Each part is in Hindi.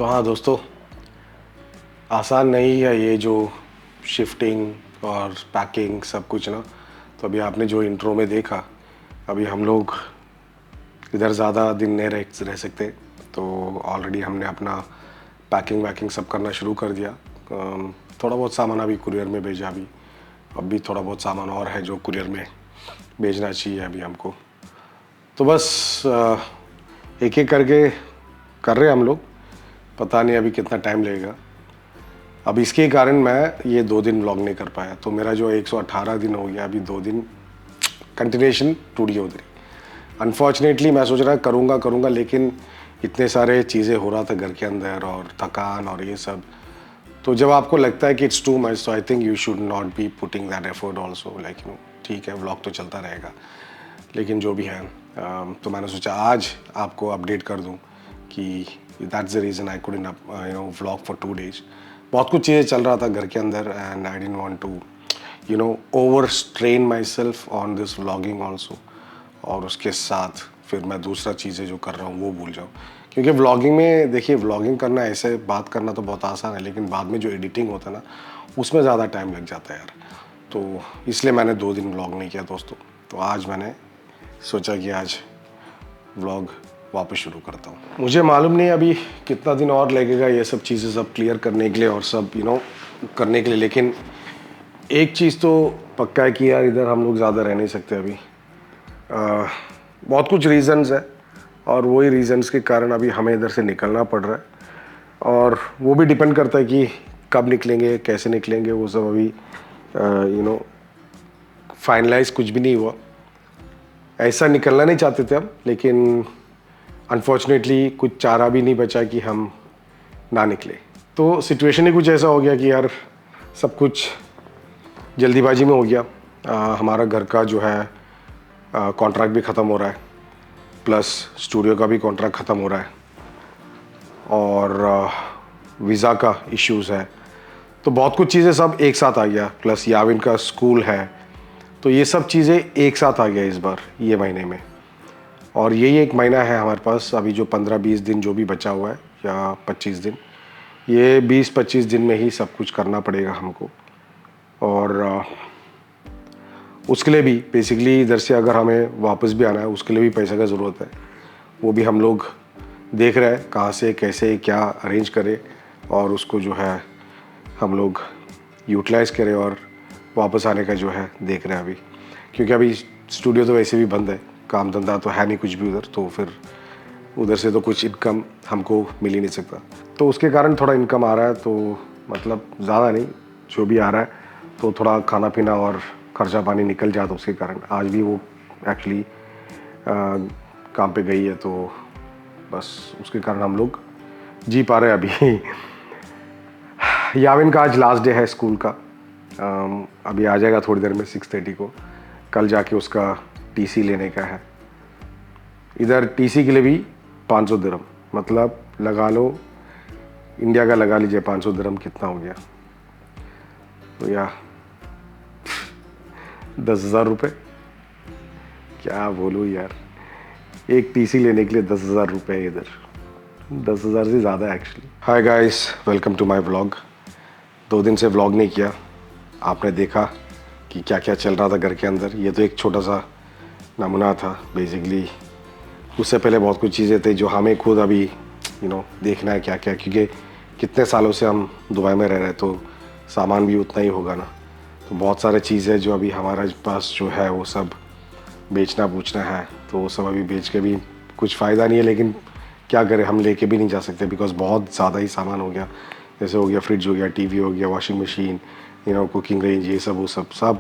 तो हाँ दोस्तों, आसान नहीं है ये जो शिफ्टिंग और पैकिंग सब कुछ ना। तो अभी आपने जो इंट्रो में देखा, अभी हम लोग इधर ज़्यादा दिन नहीं रह सकते, तो ऑलरेडी हमने अपना पैकिंग वैकिंग सब करना शुरू कर दिया। थोड़ा बहुत सामान अभी कुरियर में भेजा, अब भी थोड़ा बहुत सामान और है जो कुरियर में भेजना चाहिए अभी हमको। तो बस एक एक करके कर रहे हैं हम लोग। पता नहीं अभी कितना टाइम लगेगा। अब इसके कारण मैं ये 2 दिन व्लॉग नहीं कर पाया, तो मेरा जो 118 दिन हो गया, अभी 2 दिन कंटिन्यूएशन टूट गया उधर। अनफॉर्चुनेटली मैं सोच रहा करूँगा, लेकिन इतने सारे चीज़ें हो रहा था घर के अंदर और थकान और ये सब। तो जब आपको लगता है कि इट्स टू मच, तो I think you should not be putting that effort also, like you know. ठीक है, व्लॉग तो चलता रहेगा, लेकिन जो भी है तो मैंने सोचा आज आपको अपडेट कर दूं कि that's the reason I couldn't vlog for 2 days। बहुत कुछ चीज़ें चल रहा था घर के अंदर and I didn't want to over strain myself on this vlogging also. और उसके साथ फिर मैं दूसरा चीज़ें जो कर रहा हूँ वो भूल जाऊँ, क्योंकि व्लॉगिंग में देखिए, व्लॉगिंग करना ऐसे बात करना तो बहुत आसान है, लेकिन बाद में जो एडिटिंग होता है ना, उसमें ज़्यादा टाइम लग जाता है यार। तो इसलिए मैंने 2 दिन व्लॉग नहीं किया दोस्तों। तो आज मैंने सोचा कि आज व्लॉग वापस शुरू करता हूँ। मुझे मालूम नहीं अभी कितना दिन और लगेगा ये सब चीज़ें सब क्लियर करने के लिए और सब करने के लिए, लेकिन एक चीज़ तो पक्का है कि यार इधर हम लोग ज़्यादा रह नहीं सकते अभी। बहुत कुछ रीज़न्स है और वही रीज़न्स के कारण अभी हमें इधर से निकलना पड़ रहा है। और वो भी डिपेंड करता है कि कब निकलेंगे, कैसे निकलेंगे, वो सब अभी फाइनलाइज कुछ भी नहीं हुआ। ऐसा निकलना नहीं चाहते थे हम, लेकिन अनफॉर्चुनेटली कुछ चारा भी नहीं बचा कि हम ना निकले। तो सिचुएशन ही कुछ ऐसा हो गया कि यार सब कुछ जल्दीबाजी में हो गया। हमारा घर का जो है कॉन्ट्रैक्ट भी ख़त्म हो रहा है, प्लस स्टूडियो का भी कॉन्ट्रैक्ट ख़त्म हो रहा है, और वीज़ा का इश्यूज़ है। तो बहुत कुछ चीज़ें सब एक साथ आ गया, प्लस याविन का स्कूल है। तो ये सब चीज़ें एक साथ आ गया इस बार ये महीने में। और यही एक महीना है हमारे पास अभी, जो 15-20 दिन जो भी बचा हुआ है, या 25 दिन, ये 20-25 दिन में ही सब कुछ करना पड़ेगा हमको। और उसके लिए भी बेसिकली इधर से अगर हमें वापस भी आना है, उसके लिए भी पैसे का ज़रूरत है। वो भी हम लोग देख रहे हैं कहाँ से कैसे क्या अरेंज करें, और उसको जो है हम लोग यूटिलाइज़ करें और वापस आने का जो है देख रहे हैं अभी। क्योंकि अभी स्टूडियो तो वैसे भी बंद है, काम धंधा तो है नहीं कुछ भी उधर, तो फिर उधर से तो कुछ इनकम हमको मिल ही नहीं सकता। तो उसके कारण थोड़ा इनकम आ रहा है, तो मतलब ज़्यादा नहीं, जो भी आ रहा है तो थोड़ा खाना पीना और खर्चा पानी निकल जाता। उसके कारण आज भी वो एक्चुअली काम पे गई है, तो बस उसके कारण हम लोग जी पा रहे हैं अभी। याविन का आज लास्ट डे है स्कूल का। अभी आ जाएगा थोड़ी देर में 6:30 को। कल जाके उसका टीसी लेने का है। इधर टीसी के लिए भी 500 दिरहम, मतलब लगा लो इंडिया का लगा लीजिए 500 दिरहम कितना हो गया, तो या 10,000 रुपये। क्या बोलूँ यार, एक टीसी लेने के लिए 10,000 रुपये, इधर 10,000 से ज़्यादा है actually. Hi guys, welcome to my vlog. 2 दिन से व्लॉग नहीं किया। आपने देखा कि क्या क्या चल रहा था घर के अंदर। ये तो एक छोटा सा नमूना था बेसिकली। उससे पहले बहुत कुछ चीज़ें थी जो हमें खुद अभी देखना है क्या क्या, क्योंकि कितने सालों से हम दुबई में रह रहे हैं, तो सामान भी उतना ही होगा ना। तो बहुत सारे चीज़ें जो अभी हमारे पास जो है वो सब बेचना पूछना है, तो वो सब अभी बेच के भी कुछ फ़ायदा नहीं है। लेकिन क्या करें, हम लेके भी नहीं जा सकते, बिकॉज़ बहुत ज़्यादा ही सामान हो गया। जैसे हो गया फ्रिज, हो गया टीवी, हो गया वॉशिंग मशीन, कुकिंग रेंज, ये सब वो सब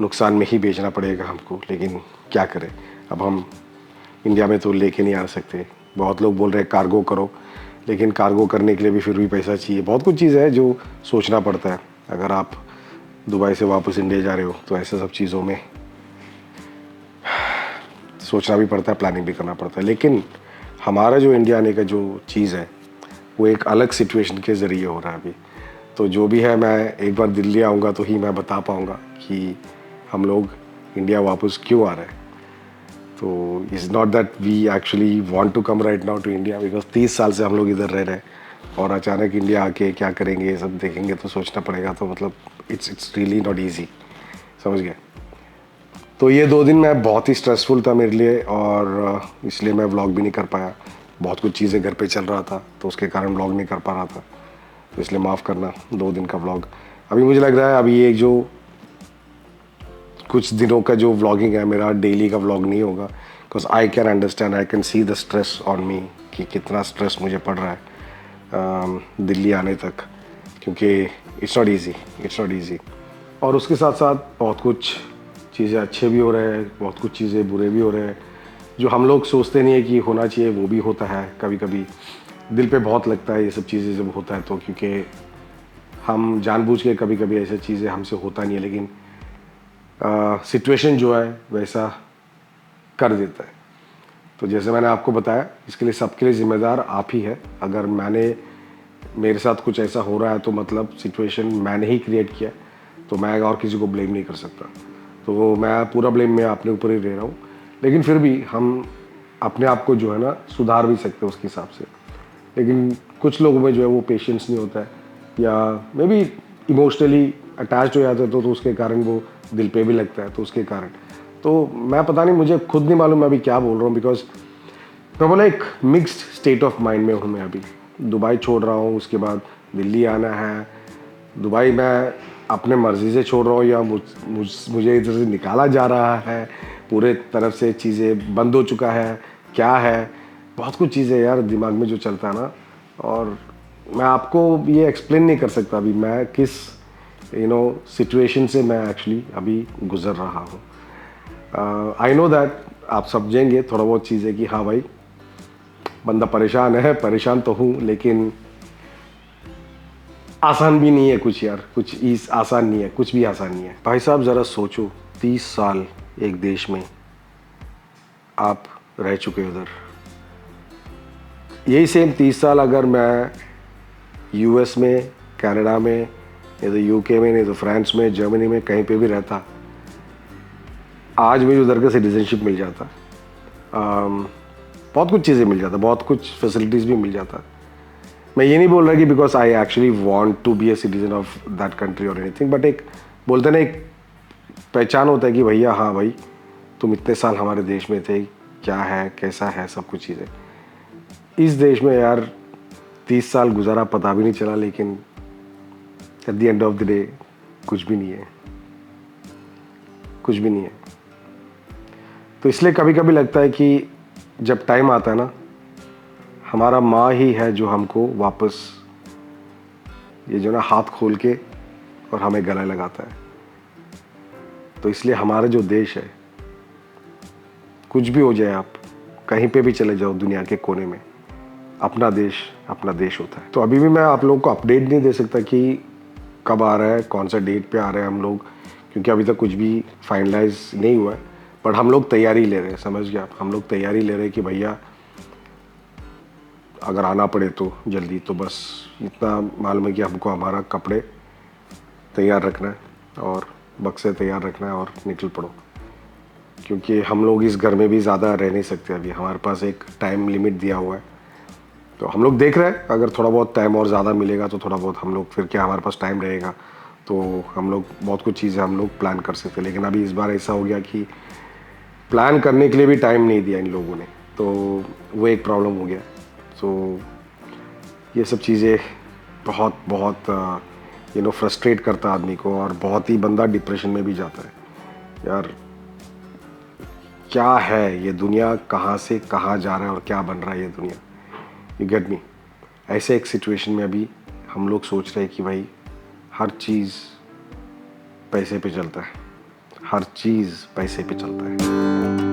नुकसान में ही बेचना पड़ेगा हमको। लेकिन क्या करें, अब हम इंडिया में तो लेके नहीं आ सकते। बहुत लोग बोल रहे हैं कार्गो करो, लेकिन कार्गो करने के लिए भी फिर भी पैसा चाहिए। बहुत कुछ चीज़ है जो सोचना पड़ता है। अगर आप दुबई से वापस इंडिया जा रहे हो, तो ऐसे सब चीज़ों में सोचना भी पड़ता है, प्लानिंग भी करना पड़ता है। लेकिन हमारा जो इंडिया आने का जो चीज़ है, वो एक अलग सिचुएशन के ज़रिए हो रहा है अभी। तो जो भी है, मैं एक बार दिल्ली आऊँगा तो ही मैं बता पाऊँगा कि हम लोग इंडिया वापस क्यों आ रहे हैं। तो it's not that we actually want to come right now to India, because 30 साल से हम लोग इधर रह रहे हैं। और अचानक इंडिया आके क्या करेंगे ये सब देखेंगे तो सोचना पड़ेगा, तो मतलब इट्स रियली नॉट ईजी, समझ गए। तो ये 2 दिन मैं बहुत ही स्ट्रेसफुल था मेरे लिए, और इसलिए मैं व्लॉग भी नहीं कर पाया। बहुत कुछ चीज़ें घर पे चल रहा था तो उसके कारण व्लॉग नहीं कर पा रहा था, तो इसलिए माफ़ करना 2 दिन का व्लॉग। अभी मुझे लग रहा है अभी ये जो कुछ दिनों का जो व्लॉगिंग है मेरा डेली का व्लॉग नहीं होगा, because I can understand, I can see the stress on me कि कितना स्ट्रेस मुझे पड़ रहा है दिल्ली आने तक, क्योंकि इट्स नॉट ईजी। और उसके साथ साथ बहुत कुछ चीज़ें अच्छे भी हो रहे हैं, बहुत कुछ चीज़ें बुरे भी हो रहे हैं। जो हम लोग सोचते नहीं है कि होना चाहिए वो भी होता है। कभी कभी दिल पे बहुत लगता है ये सब चीज़ें जब होता है तो, क्योंकि हम जानबूझ के कभी कभी ऐसी चीज़ें हमसे होता नहीं है, लेकिन सिचुएशन जो है वैसा कर देता है। तो जैसे मैंने आपको बताया, इसके लिए सबके लिए ज़िम्मेदार आप ही है। अगर मेरे साथ कुछ ऐसा हो रहा है तो मतलब सिचुएशन मैंने ही क्रिएट किया, तो मैं और किसी को ब्लेम नहीं कर सकता। तो मैं पूरा ब्लेम मैं अपने ऊपर ही ले रहा हूँ, लेकिन फिर भी हम अपने आप को जो है ना सुधार भी सकते हैं उसके हिसाब से। लेकिन कुछ लोगों में जो है वो पेशेंस नहीं होता है, या मे बी इमोशनली अटैच्ड हो जाते हैं, तो उसके कारण वो दिल पे भी लगता है, तो उसके कारण तो मैं पता नहीं, मुझे खुद नहीं मालूम मैं अभी क्या बोल रहा हूँ, बिकॉज मैं बोला एक मिक्स्ड स्टेट ऑफ माइंड में हूँ मैं अभी। दुबई छोड़ रहा हूँ, उसके बाद दिल्ली आना है। दुबई मैं अपने मर्ज़ी से छोड़ रहा हूँ या मुझे इधर से निकाला जा रहा है, पूरे तरफ से चीज़ें बंद हो चुका है, क्या है, बहुत कुछ चीज़ें यार दिमाग में जो चलता है ना, और मैं आपको ये एक्सप्लेन नहीं कर सकता अभी मैं किस सिचुएशन से मैं एक्चुअली अभी गुज़र रहा हूँ। आई नो दैट आप समझेंगे थोड़ा बहुत चीज़ें कि हाँ भाई बंदा परेशान है, परेशान तो हूँ, लेकिन आसान भी नहीं है कुछ यार, कुछ आसान नहीं है, कुछ भी आसान नहीं है। भाई साहब ज़रा सोचो, 30 साल एक देश में आप रह चुके उधर। यही सेम 30 साल अगर मैं यूएस में, कनाडा में, नहीं तो यूके में, नहीं तो फ्रांस में, जर्मनी में, कहीं पे भी रहता, आज मुझे उधर का सिटीजनशिप मिल जाता। बहुत कुछ चीज़ें मिल जाता, बहुत कुछ फैसिलिटीज़ भी मिल जाता। मैं ये नहीं बोल रहा कि because I actually want to be a citizen of that country और एनीथिंग, बट एक बोलते ना एक पहचान होता है कि भैया हाँ भाई तुम इतने साल हमारे देश में थे, क्या है कैसा है सब कुछ चीज़ें। इस देश में यार 30 साल गुजारा पता भी नहीं चला, लेकिन at the end of the day कुछ भी नहीं है, कुछ भी नहीं है। तो इसलिए कभी कभी लगता है कि जब टाइम आता है ना, हमारा माँ ही है जो हमको वापस ये जो ना हाथ खोल के और हमें गले लगाता है। तो इसलिए हमारा जो देश है, कुछ भी हो जाए, आप कहीं पे भी चले जाओ दुनिया के कोने में, अपना देश होता है। तो अभी भी मैं आप लोगों को अपडेट नहीं दे सकता कि कब आ रहा है, कौन सा डेट पे आ रहे हैं हम लोग, क्योंकि अभी तक कुछ भी फाइनलाइज नहीं हुआ है। बट हम लोग तैयारी ले रहे हैं, समझ गया, हम लोग तैयारी ले रहे हैं कि भैया अगर आना पड़े तो जल्दी, तो बस इतना मालूम है कि हमको हमारा कपड़े तैयार रखना है और बक्से तैयार रखना है और निकल पड़ो, क्योंकि हम लोग इस घर में भी ज़्यादा रह नहीं सकते। अभी हमारे पास एक टाइम लिमिट दिया हुआ है, तो हम लोग देख रहे हैं अगर थोड़ा बहुत टाइम और ज़्यादा मिलेगा तो थोड़ा बहुत हम लोग, फिर क्या हमारे पास टाइम रहेगा तो हम लोग बहुत कुछ चीज़ें हम लोग प्लान कर सकते हैं। लेकिन अभी इस बार ऐसा हो गया कि प्लान करने के लिए भी टाइम नहीं दिया इन लोगों ने, तो वो एक प्रॉब्लम हो गया। तो ये सब चीज़ें बहुत बहुत फ्रस्ट्रेट करता आदमी को, और बहुत ही बंदा डिप्रेशन में भी जाता है यार। क्या है ये दुनिया, कहाँ से कहाँ जा रहा है और क्या बन रहा है ये दुनिया, यू गेट मी। ऐसे एक सिचुएशन में अभी हम लोग सोच रहे हैं कि भाई हर चीज़ पैसे पे चलता है, हर चीज़ पैसे पे चलता है।